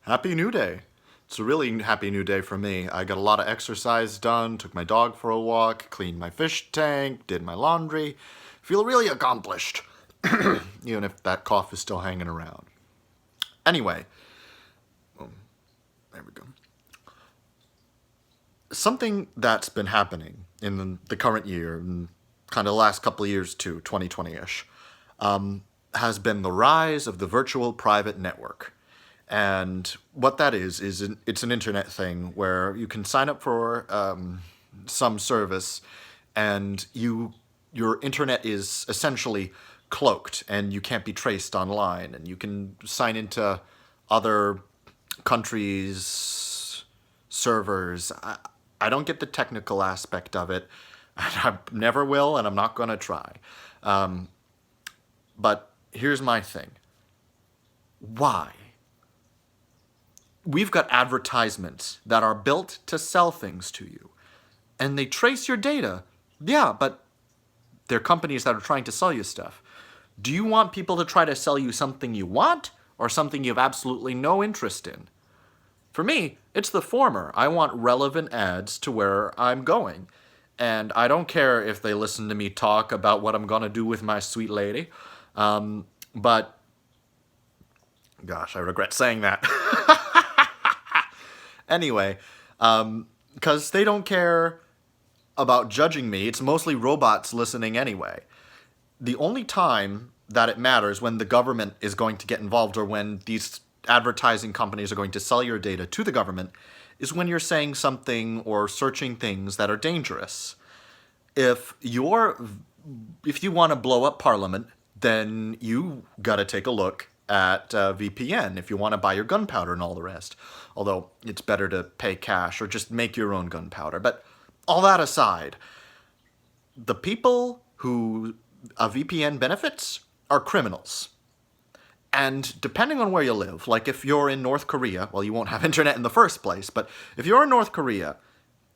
Happy New Day. It's a really happy new day for me. I got a lot of exercise done, took my dog for a walk, cleaned my fish tank, did my laundry. Feel really accomplished, even if that cough is still hanging around. Anyway, there we go. Something that's been happening in the current year, and kind of the last couple of years too, 2020-ish, has been the rise of the virtual private network. And what that is it's an internet thing where you can sign up for some service, and your internet is essentially cloaked, and you can't be traced online, and you can sign into other countries' servers. I don't get the technical aspect of it. I never will, and I'm not going to try. But here's my thing. Why? We've got advertisements that are built to sell things to you, and they trace your data. Yeah, but they're companies that are trying to sell you stuff. Do you want people to try to sell you something you want or something you have absolutely no interest in? For me, it's the former. I want relevant ads to where I'm going. And I don't care if they listen to me talk about what I'm going to do with my sweet lady. But, gosh, I regret saying that. Anyway, because they don't care about judging me. It's mostly robots listening anyway. The only time that it matters when the government is going to get involved, or when these advertising companies are going to sell your data to the government, is when you're saying something or searching things that are dangerous. If you want to blow up Parliament, then you got to take a look at VPN if you want to buy your gunpowder and all the rest. Although it's better to pay cash or just make your own gunpowder. But all that aside, the people who a VPN benefits are criminals. And depending on where you live, like if you're in North Korea, well, you won't have internet in the first place, but if you're in North Korea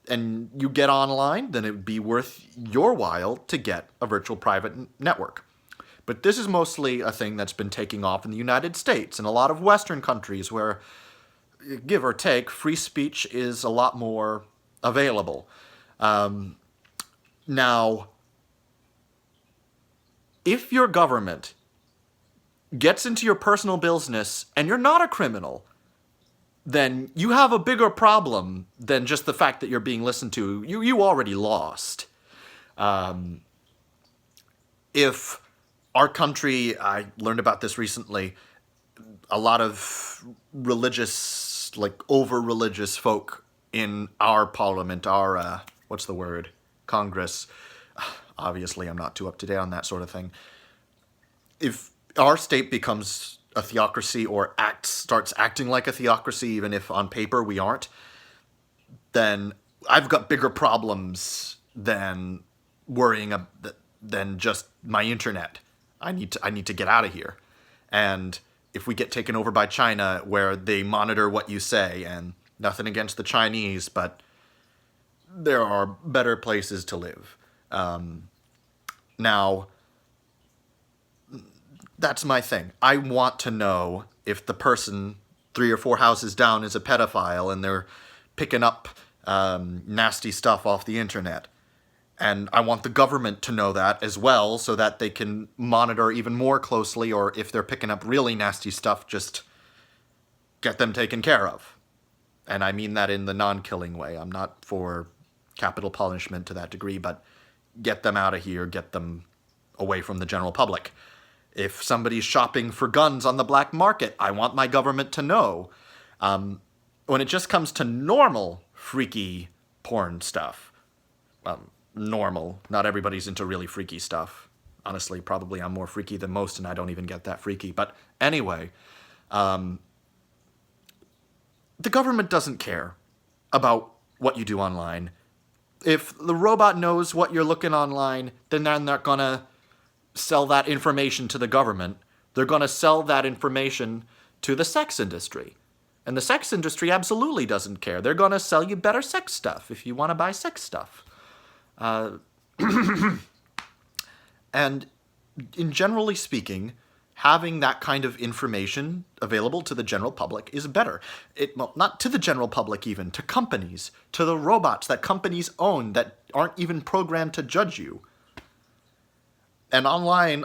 and you get online, then it would be worth your while to get a virtual private network. But this is mostly a thing that's been taking off in the United States and a lot of Western countries where, give or take, free speech is a lot more available. Now, if your government gets into your personal business and you're not a criminal, then you have a bigger problem than just the fact that you're being listened to. You already lost. If our country, I learned about this recently, a lot of religious, like over-religious folk in our parliament, our, what's the word? Congress. Obviously, I'm not too up to date on that sort of thing. If our state becomes a theocracy or starts acting like a theocracy, even if on paper we aren't, then I've got bigger problems than than just my internet. I need to get out of here. And if we get taken over by China, where they monitor what you say, and nothing against the Chinese, but there are better places to live. Now, that's my thing. I want to know if the person 3 or 4 houses down is a pedophile and they're picking up nasty stuff off the internet. And I want the government to know that as well, so that they can monitor even more closely, or if they're picking up really nasty stuff, just get them taken care of. And I mean that in the non-killing way. I'm not for capital punishment to that degree, but get them out of here, get them away from the general public. If somebody's shopping for guns on the black market, I want my government to know. When it just comes to normal, freaky porn stuff, normal, not everybody's into really freaky stuff. Honestly, probably I'm more freaky than most, and I don't even get that freaky. But anyway, the government doesn't care about what you do online. If the robot knows what you're looking online, then they're not going to sell that information to the government. They're going to sell that information to the sex industry. And the sex industry absolutely doesn't care. They're going to sell you better sex stuff if you want to buy sex stuff. And in generally speaking, having that kind of information available to the general public is better. Well, not to the general public even, to companies, to the robots that companies own that aren't even programmed to judge you. And online,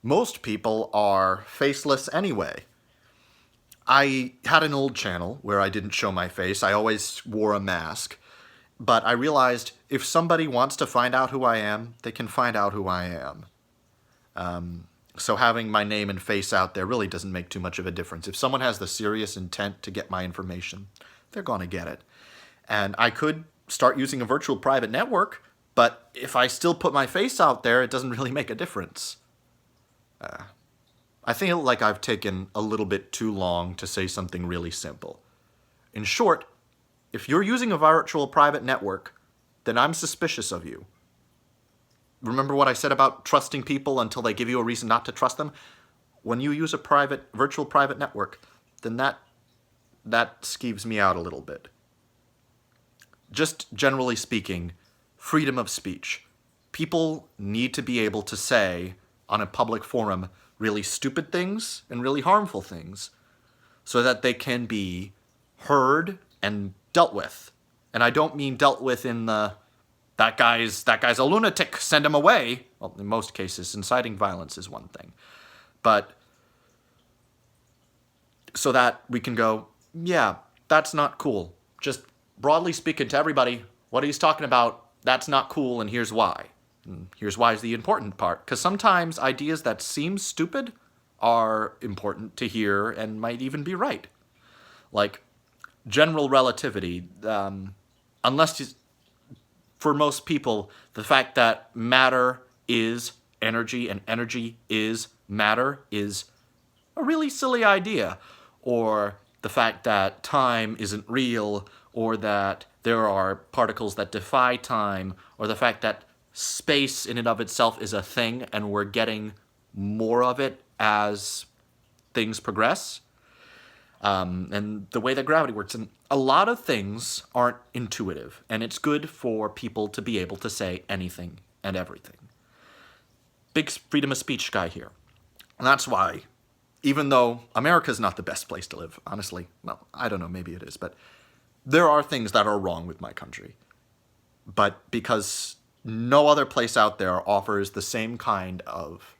most people are faceless anyway. I had an old channel where I didn't show my face. I always wore a mask. But I realized if somebody wants to find out who I am, they can find out who I am. So having my name and face out there really doesn't make too much of a difference. If someone has the serious intent to get my information, they're going to get it. And I could start using a virtual private network, but if I still put my face out there, it doesn't really make a difference. I feel like I've taken a little bit too long to say something really simple. In short, if you're using a virtual private network, then I'm suspicious of you. Remember what I said about trusting people until they give you a reason not to trust them? When you use a virtual private network, then that skeeves me out a little bit. Just generally speaking, freedom of speech. People need to be able to say on a public forum really stupid things and really harmful things so that they can be heard and dealt with. And I don't mean dealt with in the that guy's a lunatic, send him away. Well, in most cases, inciting violence is one thing. But so that we can go, yeah, that's not cool. Just broadly speaking to everybody, what he's talking about, that's not cool, and here's why. And here's why is the important part. Because sometimes ideas that seem stupid are important to hear and might even be right. Like general relativity, for most people, the fact that matter is energy and energy is matter is a really silly idea. Or the fact that time isn't real, or that there are particles that defy time, or the fact that space in and of itself is a thing and we're getting more of it as things progress. And the way that gravity works. And a lot of things aren't intuitive, and it's good for people to be able to say anything and everything. Big freedom of speech guy here. And that's why, even though America's not the best place to live, honestly, well, I don't know, maybe it is, but there are things that are wrong with my country. But because no other place out there offers the same kind of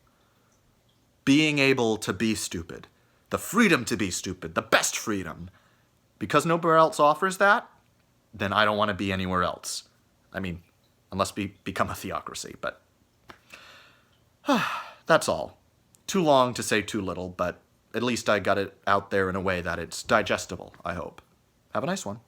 being able to be stupid, the freedom to be stupid, the best freedom. Because nowhere else offers that, then I don't want to be anywhere else. I mean, unless we become a theocracy, but that's all. Too long to say too little, but at least I got it out there in a way that it's digestible, I hope. Have a nice one.